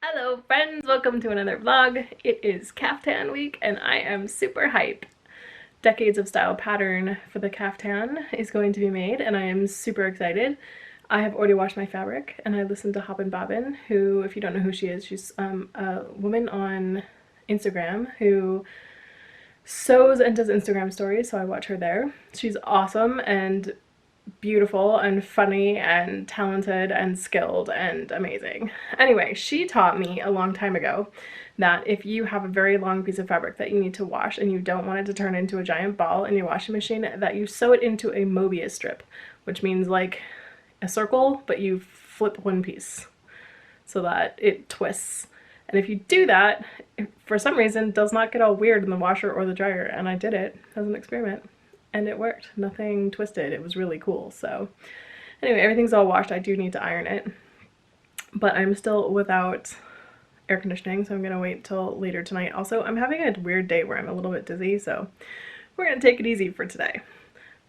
Hello friends, welcome to another vlog. It is caftan week and I am super hype. Decades of Style pattern for the caftan is going to be made and I am super excited. I have already washed my fabric and I listened to Hoppin' Bobbin, who, if you don't know who she is, she's a woman on Instagram who sews and does Instagram stories, so I watch her there. She's awesome and beautiful and funny and talented and skilled and amazing. Anyway, she taught me a long time ago that if you have a very long piece of fabric that you need to wash and you don't want it to turn into a giant ball in your washing machine, that you sew it into a mobius strip, which means like a circle, but you flip one piece so that it twists. And if you do that, for some reason, it does not get all weird in the washer or the dryer. And I did it as an experiment. And it worked. Nothing twisted. It was really cool. So anyway, everything's all washed. I do need to iron it. But I'm still without air conditioning, so I'm going to wait till later tonight. Also, I'm having a weird day where I'm a little bit dizzy, so we're going to take it easy for today.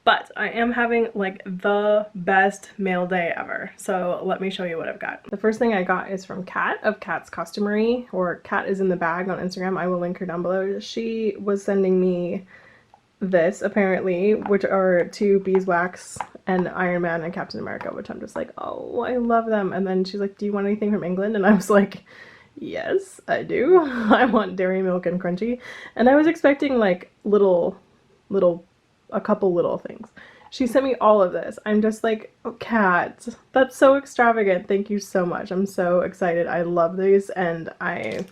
But I am having like the best mail day ever. So let me show you what I've got. The first thing I got is from Kat of Kat's Costumery, or Kat is in the bag on Instagram. I will link her down below. She was sending me this apparently, which are two beeswax and Iron Man and Captain America, which I'm just like, oh, I love them. And then she's like, do you want anything from England? And I was like, yes, I do. I want dairy milk and crunchy. And I was expecting like a couple little things. She sent me all of this. I'm just like, oh, Kat, that's so extravagant. Thank you so much. I'm so excited. I love these and I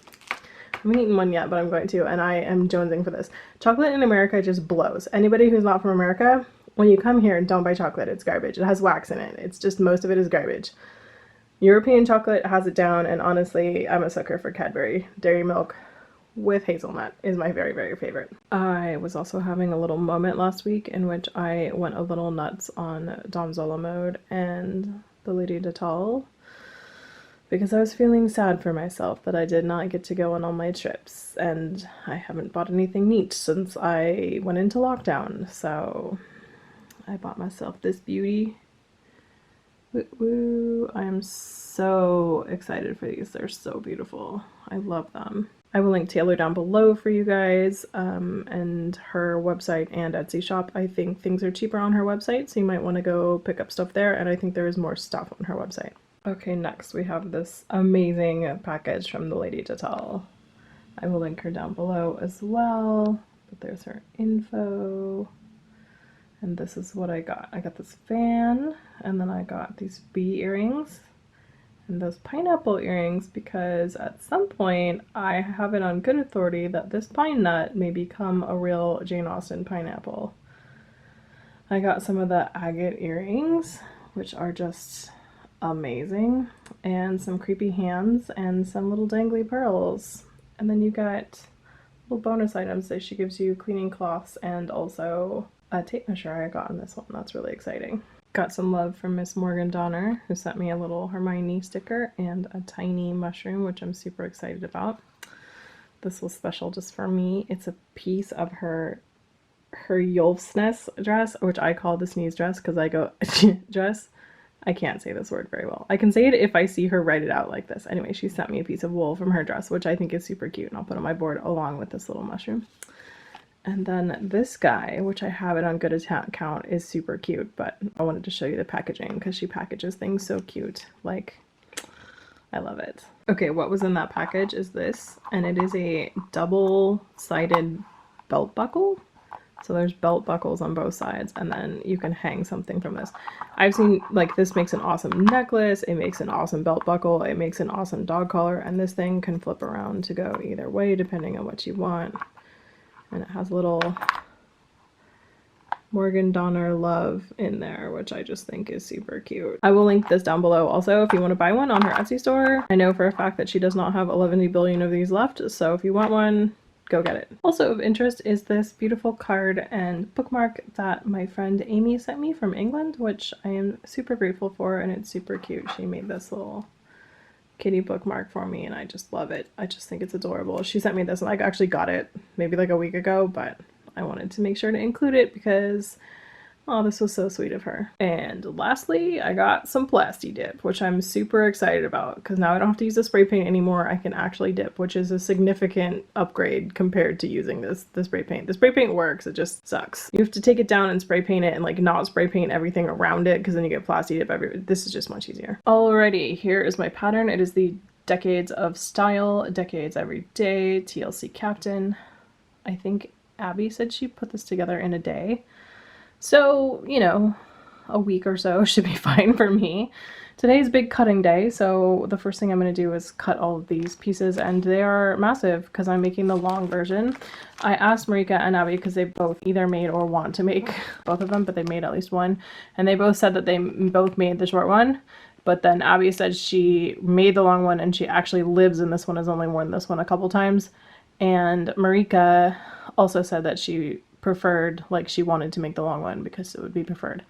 haven't eaten one yet, but I'm going to, and I am jonesing for this. Chocolate in America just blows. Anybody who's not from America, when you come here, don't buy chocolate. It's garbage. It has wax in it. It's just, most of it is garbage. European chocolate has it down, and honestly, I'm a sucker for Cadbury. Dairy milk with hazelnut is my very, very favorite. I was also having a little moment last week in which I went a little nuts on Donzella mode and the Lady Detal, because I was feeling sad for myself that I did not get to go on all my trips, and I haven't bought anything neat since I went into lockdown, so I bought myself this beauty. Woo woo! I am so excited for these. They're so beautiful. I love them. I will link Taylor down below for you guys, and her website and Etsy shop. I think things are cheaper on her website, so you might want to go pick up stuff there, and I think there is more stuff on her website. Okay, next we have this amazing package from the Lady Detal. I will link her down below as well, but there's her info. And this is what I got. I got this fan, and then I got these bee earrings and those pineapple earrings, because at some point I have it on good authority that this pine nut may become a real Jane Austen pineapple. I got some of the agate earrings, which are just amazing, and some creepy hands and some little dangly pearls. And then you got little bonus items that she gives you, cleaning cloths and also a tape measure I got on this one. That's really exciting. Got some love from Miss Morgan Donner, who sent me a little Hermione sticker and a tiny mushroom, which I'm super excited about. This was special just for me. It's a piece of her Yolfsness dress, which I call the sneeze dress because I go dress. I can't say this word very well. I can say it if I see her write it out like this. Anyway, she sent me a piece of wool from her dress, which I think is super cute, and I'll put on my board along with this little mushroom. And then this guy, which I have it on good account, is super cute, but I wanted to show you the packaging because she packages things so cute. Like, I love it. Okay, what was in that package is this, and it is a double-sided belt buckle. So there's belt buckles on both sides, and then you can hang something from this. I've seen, like, this makes an awesome necklace, it makes an awesome belt buckle, it makes an awesome dog collar, and this thing can flip around to go either way depending on what you want. And it has a little Morgan Donner love in there, which I just think is super cute. I will link this down below also if you want to buy one on her Etsy store. I know for a fact that she does not have 11 billion of these left, so if you want one, go get it. Also of interest is this beautiful card and bookmark that my friend Amy sent me from England, which I am super grateful for, and it's super cute. She made this little kitty bookmark for me and I just love it. I just think it's adorable. She sent me this and I actually got it maybe like a week ago, but I wanted to make sure to include it because Oh, this was so sweet of her. And lastly, I got some Plasti Dip, which I'm super excited about because now I don't have to use the spray paint anymore. I can actually dip, which is a significant upgrade compared to using the spray paint. The spray paint works, it just sucks. You have to take it down and spray paint it and like not spray paint everything around it because then you get Plasti Dip everywhere. This is just much easier. Alrighty, here is my pattern. It is the Decades of Style, Decades Every Day, TLC Caftan. I think Abby said she put this together in a day. So, you know, a week or so should be fine for me. Today's big cutting day, so the first thing I'm going to do is cut all of these pieces, and they are massive because I'm making the long version. I asked Marika and Abby because they both either made or want to make both of them, but they made at least one, and they both said that they both made the short one, but then Abby said she made the long one and she actually lives in this one, has only worn this one a couple times, and Marika also said that she preferred, like she wanted to make the long one because it would be preferred.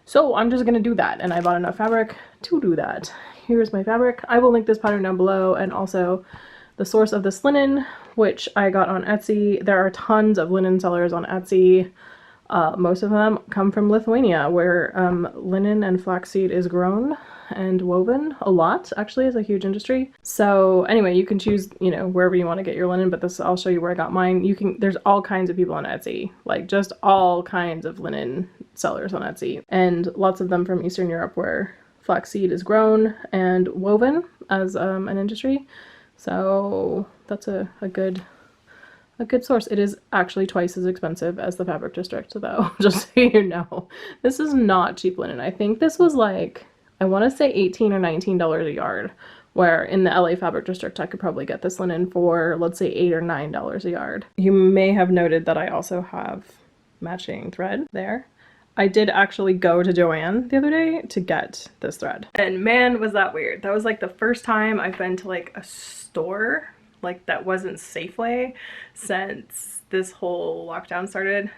So I'm just gonna do that, and I bought enough fabric to do that. Here's my fabric. I will link this pattern down below, and also the source of this linen, which I got on Etsy. There are tons of linen sellers on Etsy. Most of them come from Lithuania, where linen and flaxseed is grown and woven a lot. Actually, is a huge industry. So anyway, you can choose, you know, wherever you want to get your linen, but this, I'll show you where I got mine. You can, there's all kinds of people on Etsy, like just all kinds of linen sellers on Etsy, and lots of them from Eastern Europe where flaxseed is grown and woven as an industry. So that's a good source. It is actually twice as expensive as the Fabric District though, just so you know. This is not cheap linen. I think this was like, I want to say $18 or $19 a yard, where in the LA Fabric District I could probably get this linen for, let's say, $8 or $9 a yard. You may have noted that I also have matching thread there. I did actually go to Joann the other day to get this thread, and man, was that weird. That was like the first time I've been to like a store like that wasn't Safeway since this whole lockdown started.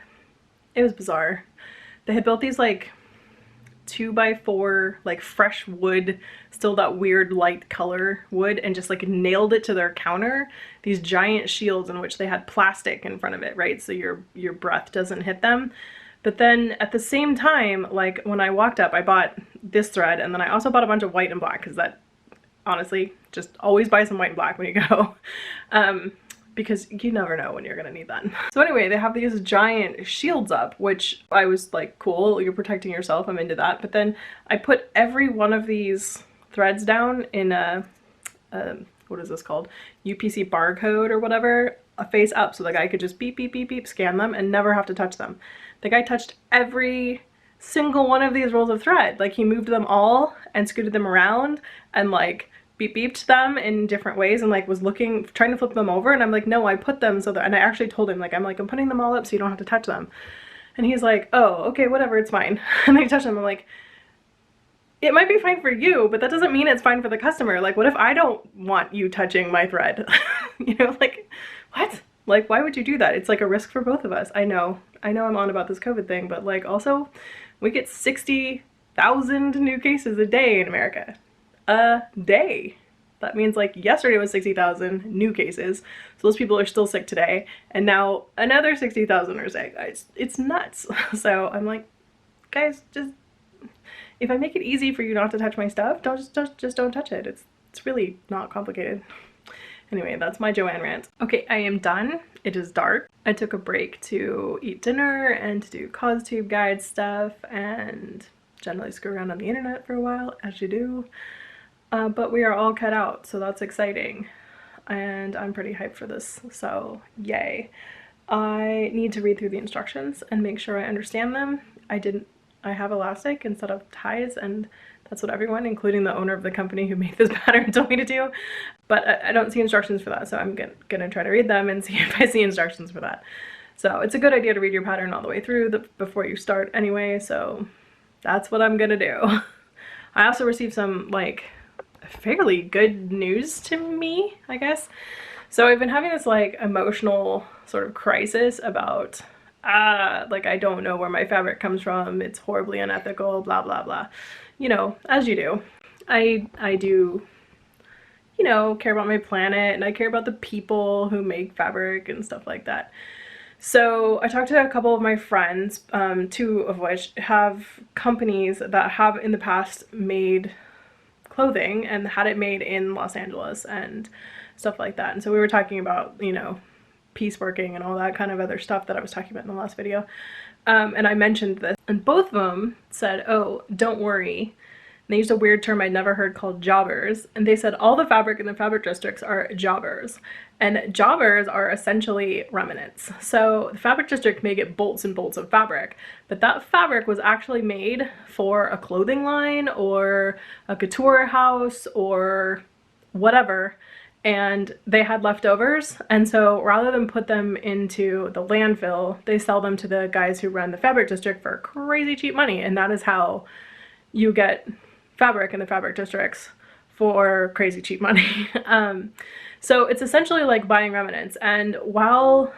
It was bizarre. They had built these like 2x4 like fresh wood, still that weird light color wood, and just like nailed it to their counter, these giant shields in which they had plastic in front of it, right, so your breath doesn't hit them. But then at the same time, like when I walked up, I bought this thread, and then I also bought a bunch of white and black, because that, honestly, just always buy some white and black when you go. Because you never know when you're gonna need that. So anyway, they have these giant shields up, which I was like, cool, you're protecting yourself, I'm into that. But then I put every one of these threads down in a what is this called? UPC barcode or whatever, a face up, so the guy could just beep, beep, beep, beep, scan them and never have to touch them. The guy touched every single one of these rolls of thread. Like, he moved them all and scooted them around and like beep beeped them in different ways, and like was looking, trying to flip them over, and I'm like, no, I put them so that, and I actually told him, like, I'm putting them all up so you don't have to touch them. And he's like, oh, okay, whatever, it's fine. And then he touched them. I'm like, it might be fine for you, but that doesn't mean it's fine for the customer. Like, what if I don't want you touching my thread? You know, like, what? Like, why would you do that? It's like a risk for both of us. I know I'm on about this COVID thing, but like, also, we get 60,000 new cases a day in America. A day. That means like yesterday was 60,000 new cases, so those people are still sick today, and now another 60,000 are sick. It's nuts. So I'm like, guys, just, if I make it easy for you not to touch my stuff, just don't touch it. It's really not complicated. Anyway, that's my Joann rant. Okay, I am done. It is dark. I took a break to eat dinner and to do CosTube guide stuff and generally screw around on the internet for a while, as you do. But we are all cut out, so that's exciting. And I'm pretty hyped for this, so yay. I need to read through the instructions and make sure I understand them. I have elastic instead of ties, and that's what everyone, including the owner of the company who made this pattern, told me to do. But I don't see instructions for that, so I'm gonna try to read them and see if I see instructions for that. So it's a good idea to read your pattern all the way through before you start anyway, so that's what I'm gonna do. I also received some, like, fairly good news to me, I guess. So I've been having this, like, emotional sort of crisis about, like, I don't know where my fabric comes from, it's horribly unethical, blah, blah, blah. You know, as you do. I do, you know, care about my planet, and I care about the people who make fabric and stuff like that. So I talked to a couple of my friends, two of which have companies that have in the past made clothing and had it made in Los Angeles and stuff like that. And so we were talking about, you know, pieceworking and all that kind of other stuff that I was talking about in the last video. And I mentioned this, and both of them said, oh, don't worry. And they used a weird term I'd never heard called jobbers. And they said all the fabric in the fabric districts are jobbers. And jobbers are essentially remnants. So the fabric district may get bolts and bolts of fabric, but that fabric was actually made for a clothing line or a couture house or whatever. And they had leftovers, and so rather than put them into the landfill, they sell them to the guys who run the fabric district for crazy cheap money, and that is how you get fabric in the fabric districts for crazy cheap money. So it's essentially like buying remnants, and while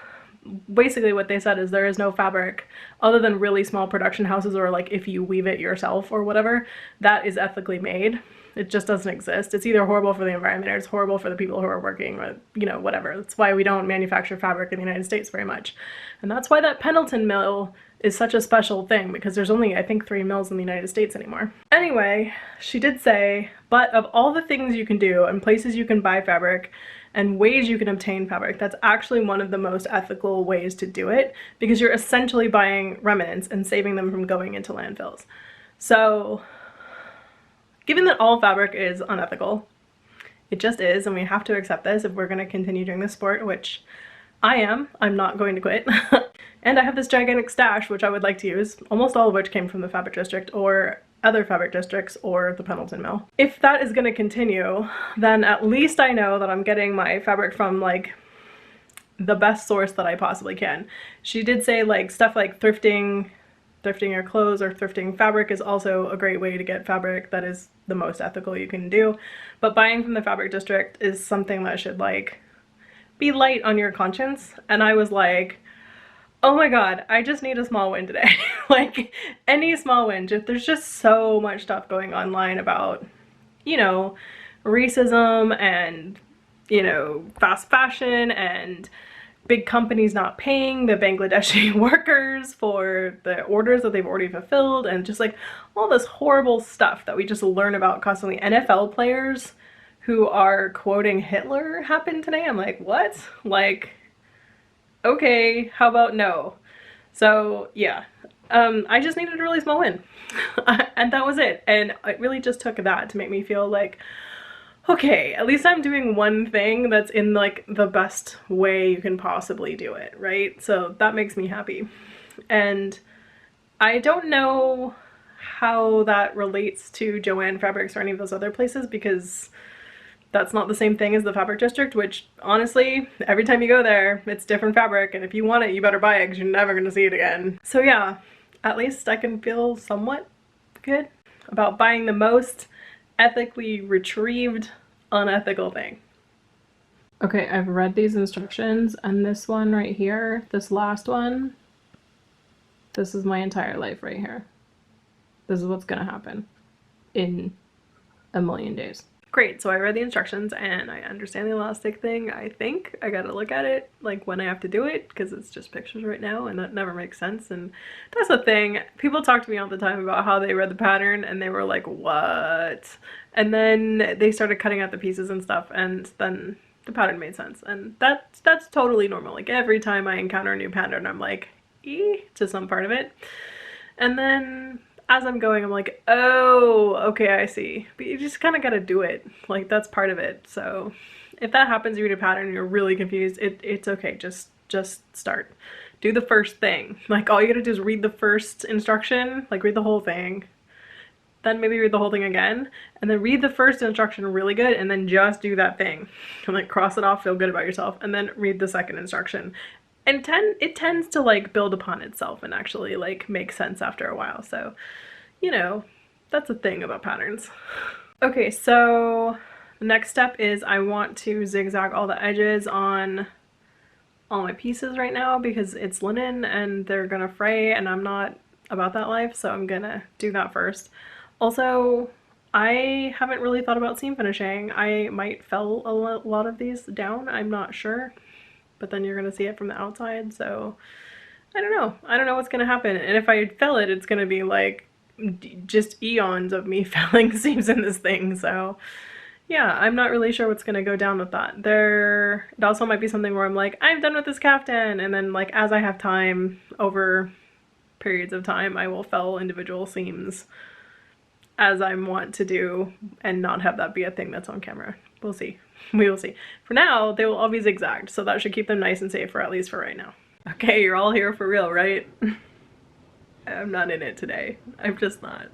basically what they said is there is no fabric other than really small production houses or like if you weave it yourself or whatever, that is ethically made. It just doesn't exist. It's either horrible for the environment or it's horrible for the people who are working or, you know, whatever. That's why we don't manufacture fabric in the United States very much. And that's why that Pendleton mill is such a special thing, because there's only, I think, 3 mills in the United States anymore. Anyway, she did say, but of all the things you can do and places you can buy fabric and ways you can obtain fabric, that's actually one of the most ethical ways to do it, because you're essentially buying remnants and saving them from going into landfills. So given that all fabric is unethical, it just is, and we have to accept this if we're going to continue doing this sport, which I am. I'm not going to quit. And I have this gigantic stash which I would like to use, almost all of which came from the fabric district or other fabric districts or the Pendleton mill. If that is going to continue, then at least I know that I'm getting my fabric from like the best source that I possibly can. She did say like stuff like thrifting your clothes or thrifting fabric is also a great way to get fabric that is the most ethical you can do, but buying from the fabric district is something that should like be light on your conscience. And I was like, oh my god, I just need a small win today. Like any small win. There's just so much stuff going online about, you know, racism and, you know, fast fashion and big companies not paying the Bangladeshi workers for the orders that they've already fulfilled, and just like all this horrible stuff that we just learn about constantly. NFL players who are quoting Hitler happened today. I'm like, what? Like, okay, how about no? So yeah, I just needed a really small win. And that was it. And it really just took that to make me feel like, okay, at least I'm doing one thing that's in like the best way you can possibly do it, right? So that makes me happy. And I don't know how that relates to Joann Fabrics or any of those other places, because that's not the same thing as the fabric district, which honestly, every time you go there, it's different fabric, and if you want it, you better buy it because you're never gonna see it again. So yeah, at least I can feel somewhat good about buying the most ethically retrieved unethical thing. Okay, I've read these instructions, and this one right here, this last one, this is my entire life right here. This is what's gonna happen in a million days. Great, so I read the instructions and I understand the elastic thing, I think. I gotta look at it like when I have to do it, because it's just pictures right now and that never makes sense. And that's the thing, people talk to me all the time about how they read the pattern and they were like, what? And then they started cutting out the pieces and stuff, and then the pattern made sense. And that's totally normal. Like every time I encounter a new pattern, I'm like, to some part of it. And then as I'm going, I'm like, oh, okay, I see. But you just kind of got to do it. Like, that's part of it. So if that happens, you read a pattern and you're really confused, it's okay. Just start. Do the first thing. Like, all you gotta do is read the first instruction, like read the whole thing, then maybe read the whole thing again, and then read the first instruction really good, and then just do that thing. And like cross it off, feel good about yourself, and then read the second instruction. And it tends to like build upon itself and actually like make sense after a while. So, you know, that's a thing about patterns. Okay, so the next step is I want to zigzag all the edges on all my pieces right now because it's linen and they're gonna fray, and I'm not about that life, so I'm gonna do that first. Also, I haven't really thought about seam finishing. I might fell a lot of these down, I'm not sure. but then you're gonna see it from the outside, so I don't know. I don't know what's gonna happen. And if I fill it, it's gonna be like just eons of me filling seams in this thing, so yeah, I'm not really sure what's gonna go down with that. It also might be something where I'm like, I'm done with this caftan, and then like as I have time, over periods of time, I will fill individual seams as I want to do and not have that be a thing that's on camera. We'll see. We will see. For now, they will all be zigzagged, so that should keep them nice and safe for at least for right now. Okay, you're all here for real, right? I'm not in it today. I'm just not.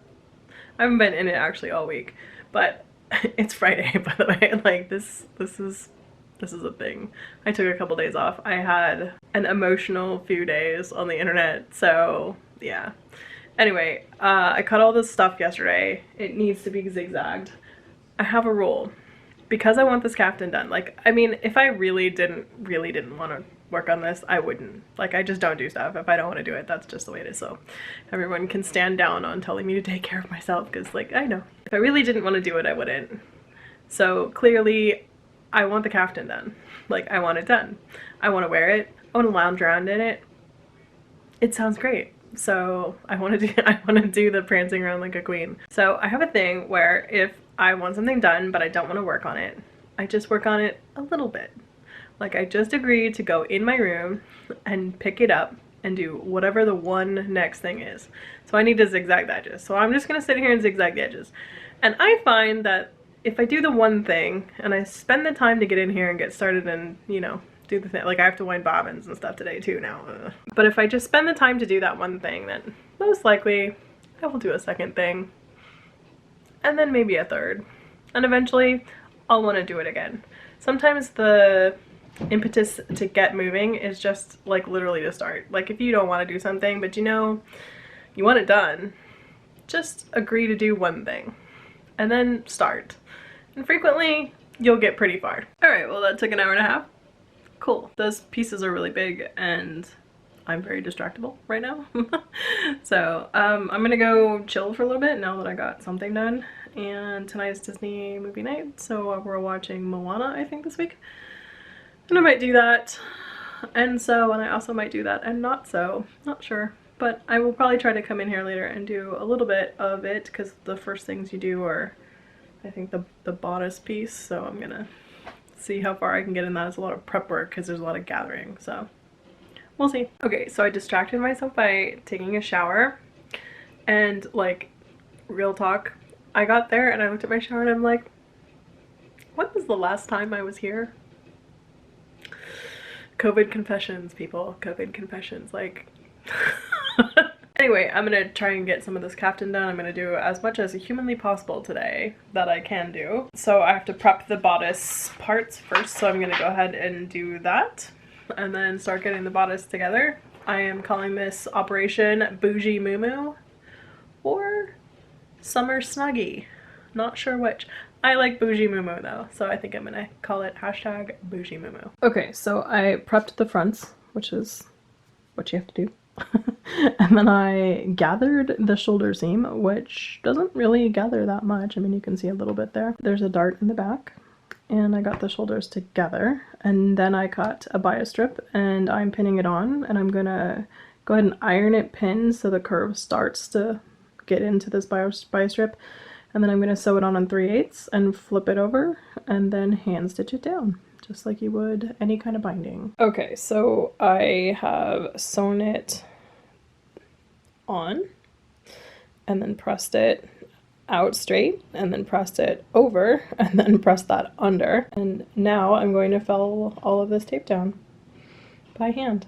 I haven't been in it actually all week, but it's Friday, by the way. Like this is a thing. I took a couple days off. I had an emotional few days on the internet, so yeah. Anyway, I cut all this stuff yesterday. It needs to be zigzagged. I have a rule. Because I want this caftan done, like, I mean, if I really didn't want to work on this, I wouldn't. Like, I just don't do stuff. If I don't want to do it, that's just the way it is. So everyone can stand down on telling me to take care of myself, because, like, I know. If I really didn't want to do it, I wouldn't. So clearly, I want the caftan done. Like, I want it done. I want to wear it. I want to lounge around in it. It sounds great. So I want to do the prancing around like a queen. So I have a thing where if I want something done but I don't want to work on it, I just work on it a little bit. Like, I just agree to go in my room and pick it up and do whatever the one next thing is. So I need to zigzag the edges. So I'm just gonna sit here and zigzag the edges. And I find that if I do the one thing and I spend the time to get in here and get started and, you know, do the thing, like I have to wind bobbins and stuff today too now. But if I just spend the time to do that one thing, then most likely I will do a second thing and then maybe a third. And eventually I'll want to do it again. Sometimes the impetus to get moving is just like literally to start. Like if you don't want to do something but you know you want it done, just agree to do one thing and then start. And frequently you'll get pretty far. Alright, well that took an hour and a half. Cool. Those pieces are really big and I'm very distractible right now. So I'm gonna go chill for a little bit now that I got something done. And tonight's Disney movie night, so we're watching Moana, I think, this week. And I might do that, and I also might do that and not so, not sure. But I will probably try to come in here later and do a little bit of it, because the first things you do are, I think, the bodice piece, so I'm gonna see how far I can get in that. It's a lot of prep work because there's a lot of gathering, so we'll see. Okay, so I distracted myself by taking a shower, and like, real talk, I got there and I looked at my shower and I'm like, when was the last time I was here? COVID confessions, people. COVID confessions, like. Anyway, I'm gonna try and get some of this caftan done. I'm gonna do as much as humanly possible today that I can do. So I have to prep the bodice parts first, so I'm gonna go ahead and do that and then start getting the bodice together. I am calling this Operation Bougie Moo or Summer Snuggie. Not sure which. I like Bougie Moo though, so I think I'm gonna call it hashtag Bougie Moo. Okay, so I prepped the fronts, which is what you have to do. And then I gathered the shoulder seam, which doesn't really gather that much. I mean, you can see a little bit there. There's a dart in the back, and I got the shoulders together. And then I cut a bias strip, and I'm pinning it on, and I'm gonna go ahead and iron it pinned so the curve starts to get into this bias strip. And then I'm gonna sew it on 3/8 and flip it over, and then hand stitch it down, just like you would any kind of binding. Okay, so I have sewn it on and then pressed it out straight and then pressed it over and then pressed that under. And now I'm going to fill all of this tape down by hand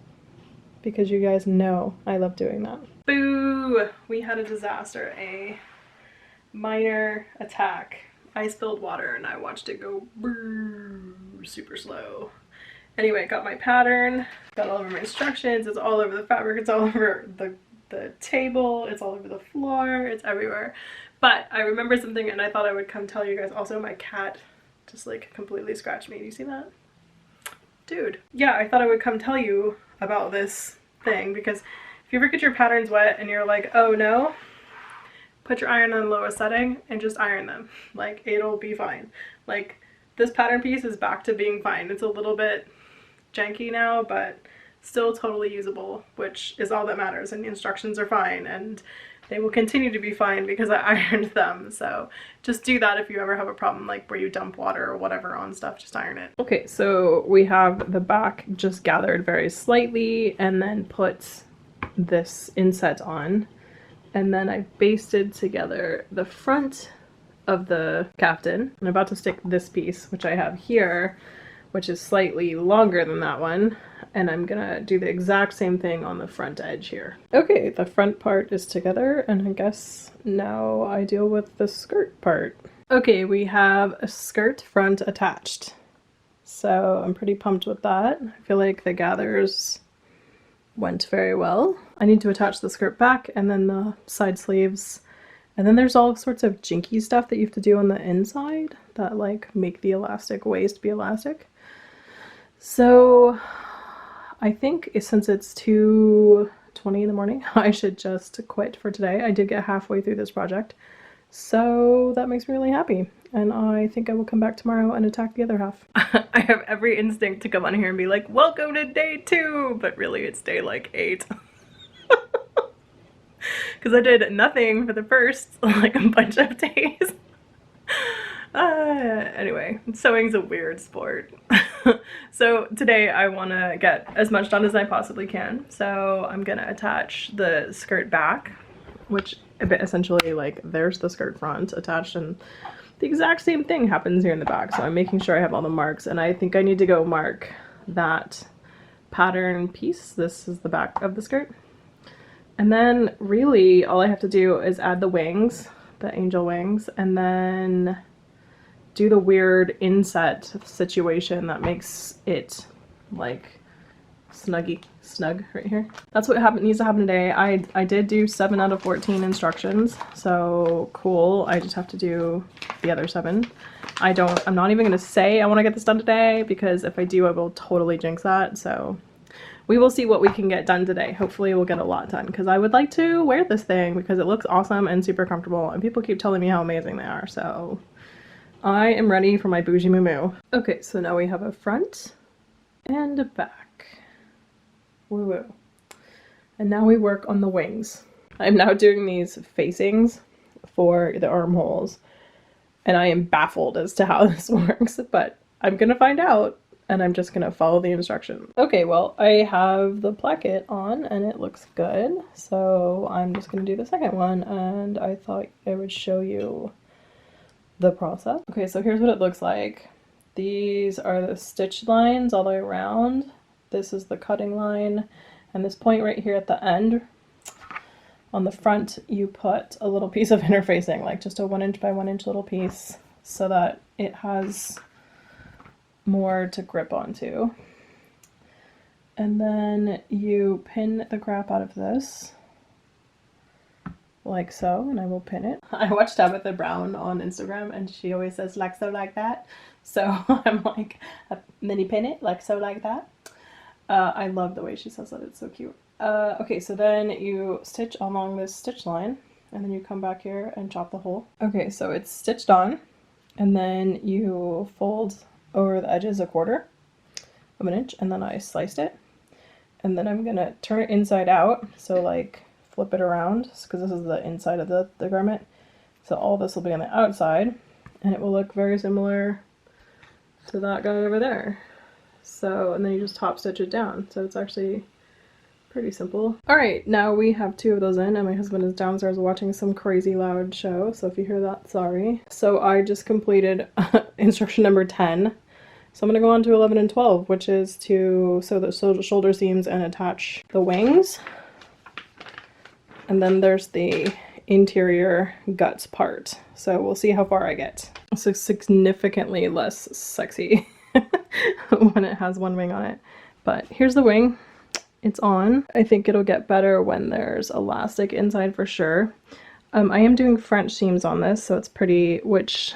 because you guys know I love doing that. Boo! We had a disaster, a minor attack. I spilled water and I watched it go super slow. Anyway, got my pattern, got all over my instructions, it's all over the fabric, it's all over the table, it's all over the floor, it's everywhere. But I remembered something and I thought I would come tell you guys. Also, my cat just like completely scratched me. Do you see that? Dude. Yeah, I thought I would come tell you about this thing because if you ever get your patterns wet and you're like, oh no, put your iron on the lowest setting and just iron them. Like, it'll be fine. Like, this pattern piece is back to being fine. It's a little bit janky now, but still totally usable, which is all that matters, and the instructions are fine, and they will continue to be fine because I ironed them. So just do that if you ever have a problem like where you dump water or whatever on stuff, just iron it. Okay, so we have the back just gathered very slightly and then put this inset on, and then I basted together the front of the caftan. I'm about to stick this piece, which I have here, which is slightly longer than that one, and I'm gonna do the exact same thing on the front edge here. Okay, the front part is together, and I guess now I deal with the skirt part. Okay, we have a skirt front attached, so I'm pretty pumped with that. I feel like the gathers went very well. I need to attach the skirt back and then the side sleeves, and then there's all sorts of jinky stuff that you have to do on the inside that like make the elastic waist be elastic. So I think since it's 2:20 in the morning, I should just quit for today. I did get halfway through this project, so that makes me really happy. And I think I will come back tomorrow and attack the other half. I have every instinct to come on here and be like, welcome to day 2, but really it's day like 8. Because I did nothing for the first like a bunch of days. Anyway, sewing's a weird sport. So today I want to get as much done as I possibly can. So I'm gonna attach the skirt back, which essentially like there's the skirt front attached, and the exact same thing happens here in the back. So I'm making sure I have all the marks, and I think I need to go mark that pattern piece. This is the back of the skirt. And then really all I have to do is add the wings, the angel wings, and then do the weird inset situation that makes it like snug right here. That's what needs to happen today. I did do 7 out of 14 instructions, so cool. I just have to do the other 7. I'm not even gonna say I want to get this done today, because if I do I will totally jinx that. So we will see what we can get done today. Hopefully we'll get a lot done, because I would like to wear this thing because it looks awesome and super comfortable, and people keep telling me how amazing they are, so I am ready for my bougie moo. Okay, so now we have a front and a back. Woo woo. And now we work on the wings. I'm now doing these facings for the armholes, and I am baffled as to how this works, but I'm gonna find out, and I'm just gonna follow the instructions. Okay, well, I have the placket on and it looks good, so I'm just gonna do the second one, and I thought I would show you the process. Okay, so here's what it looks like. These are the stitch lines all the way around. This is the cutting line, and this point right here at the end, on the front, you put a little piece of interfacing, like just a 1 inch by 1 inch little piece, so that it has more to grip onto. And then you pin the crap out of this, like so, and I will pin it. I watched Tabitha Brown on Instagram, and she always says like so, like that. So I'm like, mini pin it, like so, like that. I love the way she says that, it's so cute. Okay, so then you stitch along this stitch line, and then you come back here and chop the hole. Okay, so it's stitched on, and then you fold over the edges 1/4 of an inch, and then I sliced it. And then I'm gonna turn it inside out, so like flip it around, because this is the inside of the garment. So all this will be on the outside, and it will look very similar to that guy over there. So, and then you just top stitch it down. So it's actually pretty simple. All right, now we have 2 of those in, and my husband is downstairs watching some crazy loud show. So if you hear that, sorry. So I just completed instruction number 10. So I'm gonna go on to 11 and 12, which is to sew the shoulder seams and attach the wings. And then there's the interior guts part. So we'll see how far I get. So significantly less sexy when it has 1 wing on it. But here's the wing. It's on. I think it'll get better when there's elastic inside for sure. I am doing French seams on this, so it's pretty, which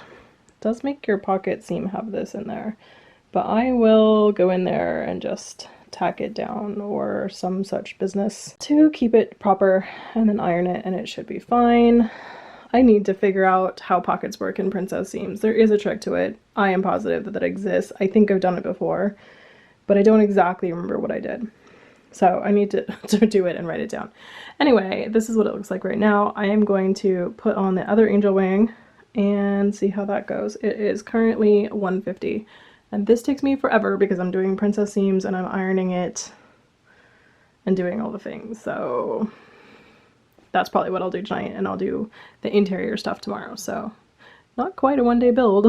does make your pocket seam have this in there. But I will go in there and just tack it down or some such business to keep it proper, and then iron it, and it should be fine. I need to figure out how pockets work in princess seams. There is a trick to it. I am positive that that exists. I think I've done it before, but I don't exactly remember what I did. So I need to do it and write it down. Anyway, this is what it looks like right now. I am going to put on the other angel wing and see how that goes. It is currently 150, and this takes me forever because I'm doing princess seams and I'm ironing it and doing all the things. So that's probably what I'll do tonight, and I'll do the interior stuff tomorrow. So not quite a one-day build.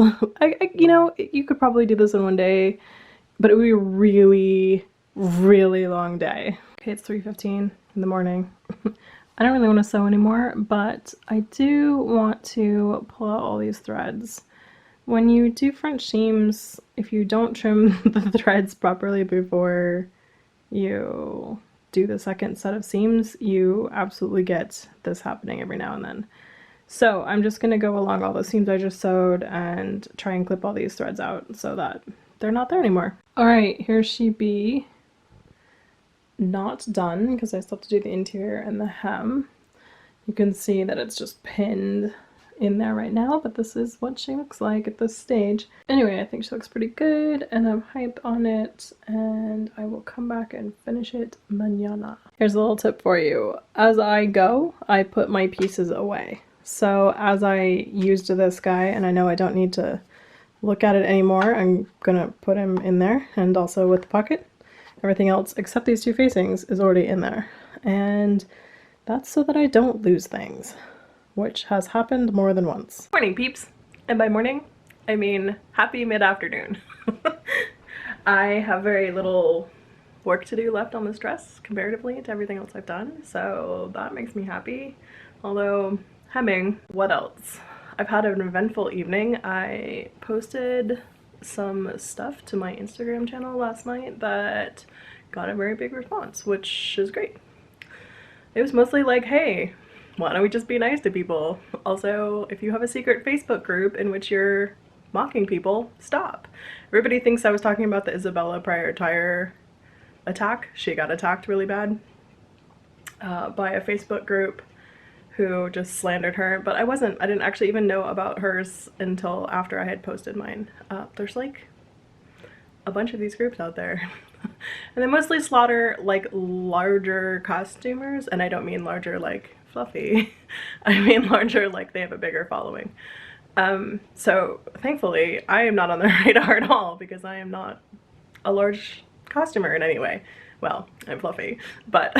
You know, you could probably do this in one day, but it would be a really, really long day. Okay, it's 3:15 in the morning. I don't really want to sew anymore, but I do want to pull out all these threads. When you do French seams, if you don't trim the threads properly before you do the second set of seams, you absolutely get this happening every now and then. So I'm just going to go along all the seams I just sewed and try and clip all these threads out so that they're not there anymore. Alright, here she be. Not done because I still have to do the interior and the hem. You can see that it's just pinned in there right now, but this is what she looks like at this stage. Anyway, I think she looks pretty good and I'm hyped on it, and I will come back and finish it mañana. Here's a little tip for you. As I go, I put my pieces away. So as I used this guy and I know I don't need to look at it anymore, I'm gonna put him in there, and also with the pocket. Everything else except these two facings is already in there, and that's so that I don't lose things, which has happened more than once. Morning peeps, and by morning I mean happy mid-afternoon. I have very little work to do left on this dress comparatively to everything else I've done, so that makes me happy. Although hemming, what else? I've had an eventful evening. I posted some stuff to my Instagram channel last night that got a very big response, which is great. It was mostly like, hey, why don't we just be nice to people? Also, if you have a secret Facebook group in which you're mocking people, stop. Everybody thinks I was talking about the Isabella prior tire attack. She got attacked really bad by a Facebook group who just slandered her, but I didn't actually even know about hers until after I had posted mine. There's like a bunch of these groups out there. And they mostly slaughter like larger costumers, and I don't mean larger like fluffy. I mean larger like they have a bigger following. So thankfully I am not on their radar at all because I am not a large costumer in any way. Well, I'm fluffy, but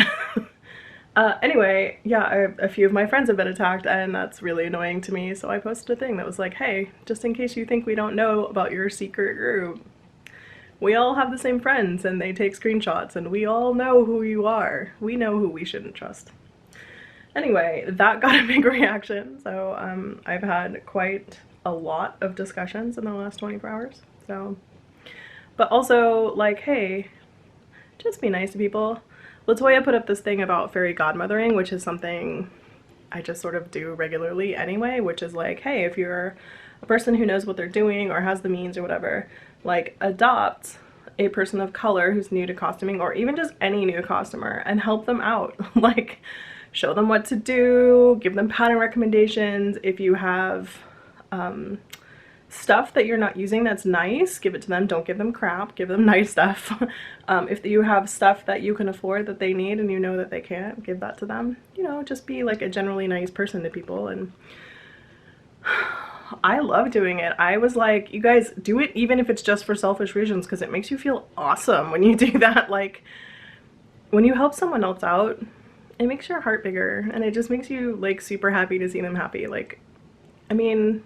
anyway, yeah, a few of my friends have been attacked, and that's really annoying to me, so I posted a thing that was like, hey, just in case you think we don't know about your secret group, we all have the same friends and they take screenshots and we all know who you are. We know who we shouldn't trust. Anyway, that got a big reaction, so I've had quite a lot of discussions in the last 24 hours, so. But also, like, hey, just be nice to people. Latoya put up this thing about fairy godmothering, which is something I just sort of do regularly anyway, which is like, hey, if you're a person who knows what they're doing or has the means or whatever, like, adopt a person of color who's new to costuming, or even just any new costumer, and help them out. Like, show them what to do, give them pattern recommendations. If you have stuff that you're not using that's nice, give it to them. Don't give them crap, give them nice stuff. If you have stuff that you can afford that they need and you know that they can't, give that to them. You know, just be like a generally nice person to people. And I love doing it. I was like, you guys do it even if it's just for selfish reasons, because it makes you feel awesome when you do that. Like, when you help someone else out, it makes your heart bigger, and it just makes you like super happy to see them happy. Like, I mean,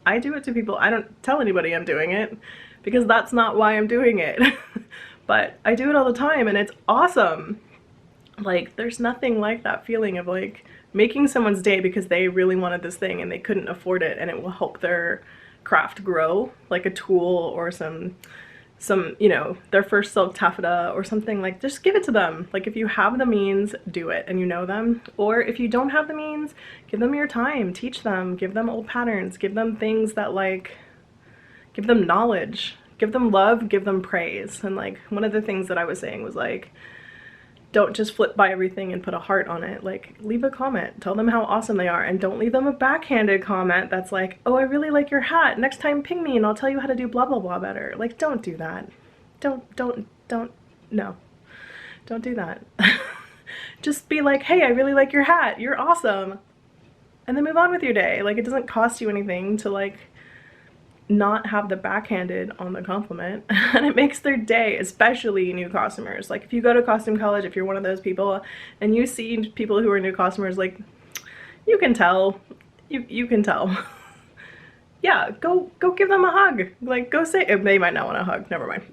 I do it to people. I don't tell anybody I'm doing it because that's not why I'm doing it. But I do it all the time and it's awesome. Like, there's nothing like that feeling of like making someone's day because they really wanted this thing and they couldn't afford it, and it will help their craft grow, like a tool or some you know, their first silk taffeta or something. Like, just give it to them. Like, if you have the means, do it and you know them. Or if you don't have the means, give them your time, teach them, give them old patterns, give them things that like, give them knowledge, give them love, give them praise. And like, one of the things that I was saying was like, don't just flip by everything and put a heart on it. Like, leave a comment, tell them how awesome they are, and don't leave them a backhanded comment that's like, oh, I really like your hat, next time ping me and I'll tell you how to do blah blah blah better. Like, don't do that. no. Don't do that. Just be like, hey, I really like your hat. You're awesome. And then move on with your day. Like, it doesn't cost you anything to, like, not have the backhanded on the compliment. And it makes their day, especially new costumers. Like, if you go to costume college, if you're one of those people and you see people who are new costumers, like, you can tell. You can tell. Yeah, go give them a hug. Like, go say, they might not want a hug, never mind.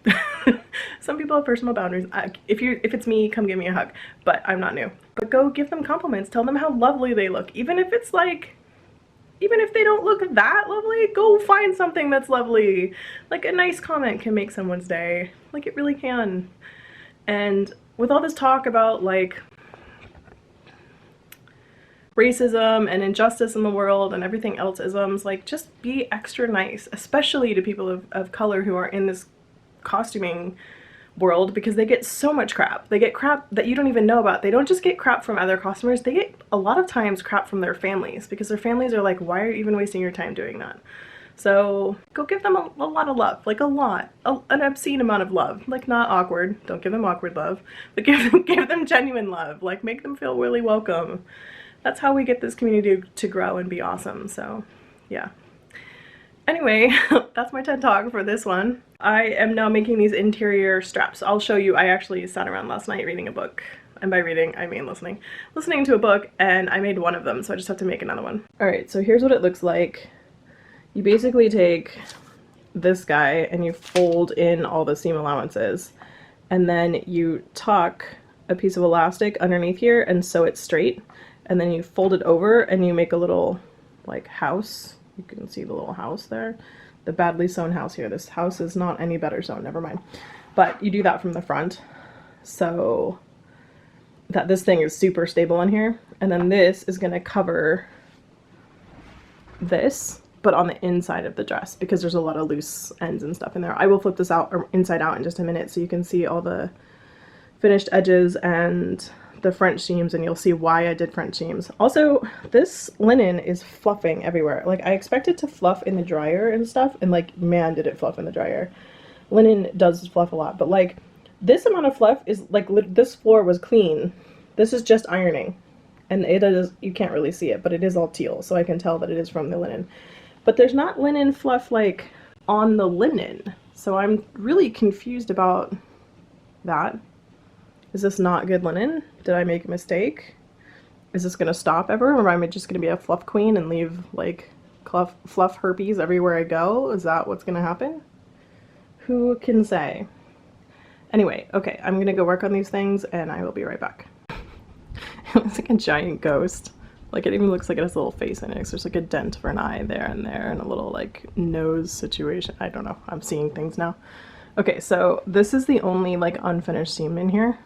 Some people have personal boundaries. If it's me, come give me a hug, but I'm not new. But go give them compliments, tell them how lovely they look. Even if it's like, even if they don't look that lovely, go find something that's lovely. Like, a nice comment can make someone's day. Like, it really can. And with all this talk about, like, racism and injustice in the world and everything else isms, like, just be extra nice, especially to people of color who are in this costuming world, because they get so much crap. They get crap that you don't even know about. They don't just get crap from other costumers, they get a lot of times crap from their families, because their families are like, why are you even wasting your time doing that? So go give them a lot of love, like an obscene amount of love, like not awkward, don't give them awkward love, but give them genuine love, like make them feel really welcome. That's how we get this community to grow and be awesome, so yeah. Anyway, that's my TED Talk for this one. I am now making these interior straps. I'll show you. I actually sat around last night reading a book, and by reading I mean listening to a book, and I made one of them, so I just have to make another one. Alright, so here's what it looks like. You basically take this guy and you fold in all the seam allowances, and then you tuck a piece of elastic underneath here and sew it straight, and then you fold it over and you make a little, like, house. You can see the little house there. The badly sewn house here. This house is not any better sewn, never mind. But you do that from the front so that this thing is super stable in here. And then this is going to cover this, but on the inside of the dress, because there's a lot of loose ends and stuff in there. I will flip this out, or inside out, in just a minute so you can see all the finished edges and the French seams, and you'll see why I did French seams. Also, this linen is fluffing everywhere. Like, I expected to fluff in the dryer and stuff, and like, man, did it fluff in the dryer. Linen does fluff a lot, but like, this amount of fluff is like, this floor was clean. This is just ironing, and it is, you can't really see it, but it is all teal, so I can tell that it is from the linen. But there's not linen fluff like on the linen, so I'm really confused about that. Is this not good linen? Did I make a mistake? Is this gonna stop ever, or am I just gonna be a fluff queen and leave like fluff herpes everywhere I go? Is that what's gonna happen? Who can say? Anyway, okay, I'm gonna go work on these things and I will be right back. It looks like a giant ghost. Like, it even looks like it has a little face in it, because there's like a dent for an eye there and a little like nose situation. I don't know, I'm seeing things now. Okay, so this is the only like unfinished seam in here.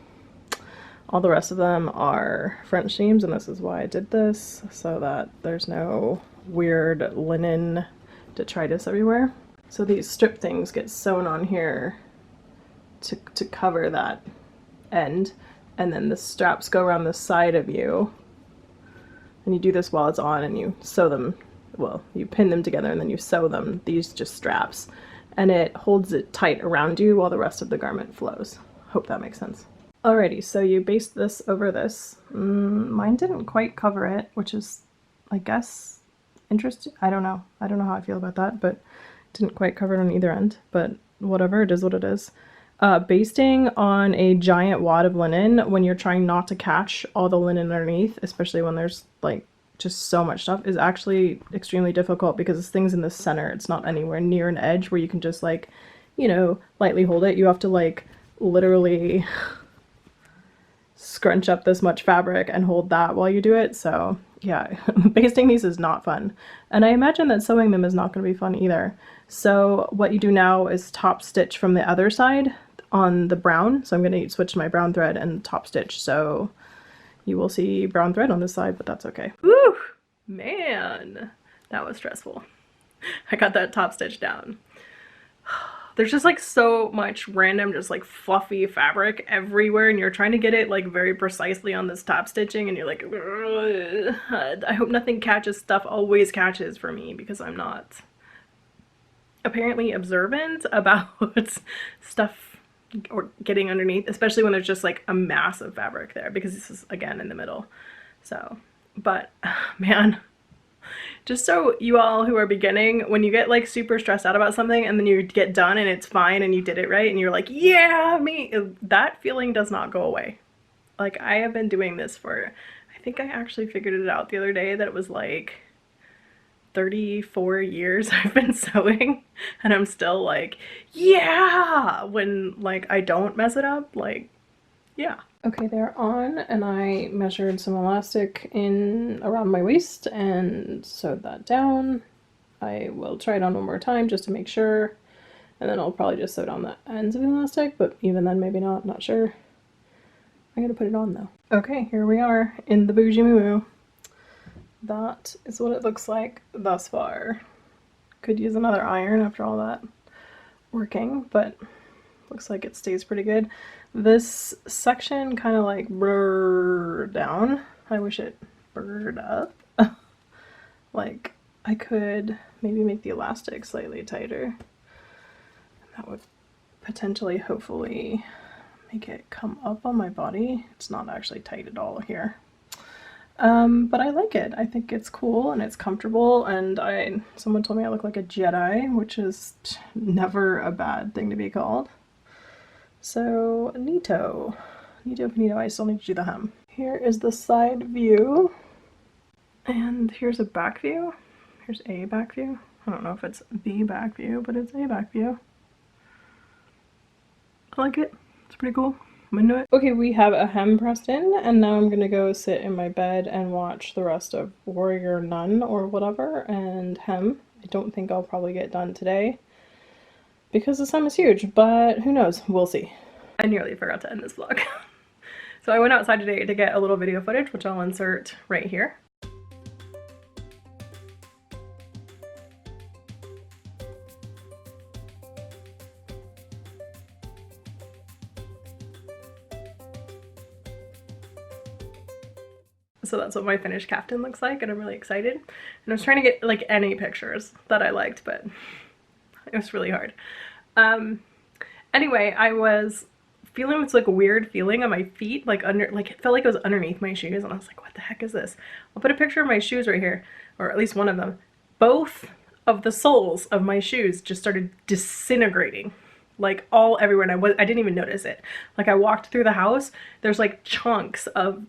All the rest of them are French seams, and this is why I did this, so that there's no weird linen detritus everywhere. So these strip things get sewn on here to cover that end, and then the straps go around the side of you, and you do this while it's on, and you sew them, well, you pin them together and then you sew them, these just straps, and it holds it tight around you while the rest of the garment flows. Hope that makes sense. Alrighty, so you baste this over this. Mine didn't quite cover it, which is, I guess, interesting. I don't know how I feel about that, but didn't quite cover it on either end, but whatever, it is what it is. Basting on a giant wad of linen when you're trying not to catch all the linen underneath, especially when there's like just so much stuff, is actually extremely difficult, because this thing's in the center. It's not anywhere near an edge where you can just like, you know, lightly hold it. You have to like literally scrunch up this much fabric and hold that while you do it. So yeah, basting these is not fun. And I imagine that sewing them is not going to be fun either. So what you do now is top stitch from the other side on the brown. So I'm going to switch my brown thread and top stitch. So you will see brown thread on this side, but that's okay. Woo! Man, that was stressful. I got that top stitch down. There's just like so much random, just like fluffy fabric everywhere, and you're trying to get it like very precisely on this top stitching, and you're like, I hope nothing catches. Stuff always catches for me because I'm not apparently observant about stuff or getting underneath, especially when there's just like a mass of fabric there, because this is again in the middle. So, but man, just so you all who are beginning, when you get like super stressed out about something and then you get done and it's fine and you did it right and you're like, yeah, me, that feeling does not go away. Like, I have been doing this for, I think I actually figured it out the other day that it was like 34 years I've been sewing, and I'm still like, yeah, when like I don't mess it up, like, yeah. Okay, they're on, and I measured some elastic in around my waist and sewed that down. I will try it on one more time just to make sure, and then I'll probably just sew down the ends of the elastic, but even then maybe not sure. I'm gonna put it on though. Okay, here we are in the bougie moo. That is what it looks like thus far. Could use another iron after all that working, but looks like it stays pretty good. This section kind of like burred down. I wish it burred up. Like, I could maybe make the elastic slightly tighter. That would potentially, hopefully, make it come up on my body. It's not actually tight at all here. But I like it. I think it's cool and it's comfortable, and someone told me I look like a Jedi, which is never a bad thing to be called. So, neato. Neato finito. I still need to do the hem. Here is the side view, and here's a back view. Here's a back view. I don't know if it's the back view, but it's a back view. I like it. It's pretty cool. I'm into it. Okay, we have a hem pressed in, and now I'm gonna go sit in my bed and watch the rest of Warrior Nun or whatever and hem. I don't think I'll probably get done today because the hem is huge, but who knows? We'll see. I nearly forgot to end this vlog. So I went outside today to get a little video footage, which I'll insert right here. So that's what my finished caftan looks like, and I'm really excited. And I was trying to get like any pictures that I liked, but it was really hard. Anyway, I was feeling this like weird feeling on my feet, like under, like it felt like it was underneath my shoes, and I was like, what the heck is this? I'll put a picture of my shoes right here, or at least one of them. Both of the soles of my shoes just started disintegrating. Like all everywhere, and I didn't even notice it. Like I walked through the house, there's like chunks of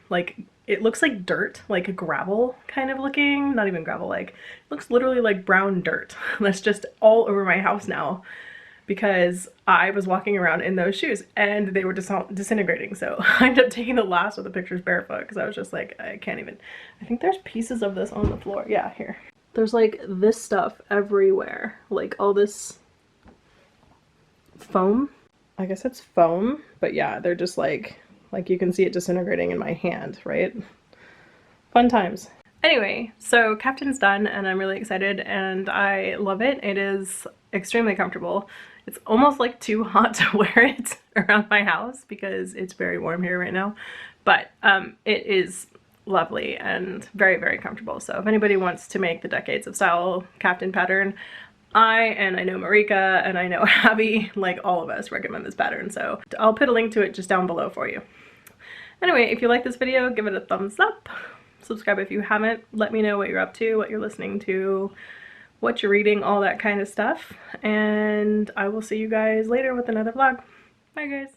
like, it looks like dirt, like a gravel kind of looking, not even gravel, like, it looks literally like brown dirt. That's just all over my house now because I was walking around in those shoes and they were disintegrating. So I ended up taking the last of the pictures barefoot because I was just like, I can't even, I think there's pieces of this on the floor. Yeah, here. There's like this stuff everywhere, like all this foam. I guess it's foam, but yeah, they're just like you can see it disintegrating in my hand, right? Fun times. Anyway, so Caftan's done and I'm really excited and I love it. It is extremely comfortable. It's almost like too hot to wear it around my house because it's very warm here right now, but it is lovely and very, very comfortable. So if anybody wants to make the Decades of Style caftan pattern, I know Marika and I know Abby, like all of us recommend this pattern, so I'll put a link to it just down below for you. Anyway, if you like this video, give it a thumbs up, subscribe if you haven't, let me know what you're up to, what you're listening to, what you're reading, all that kind of stuff, and I will see you guys later with another vlog. Bye guys!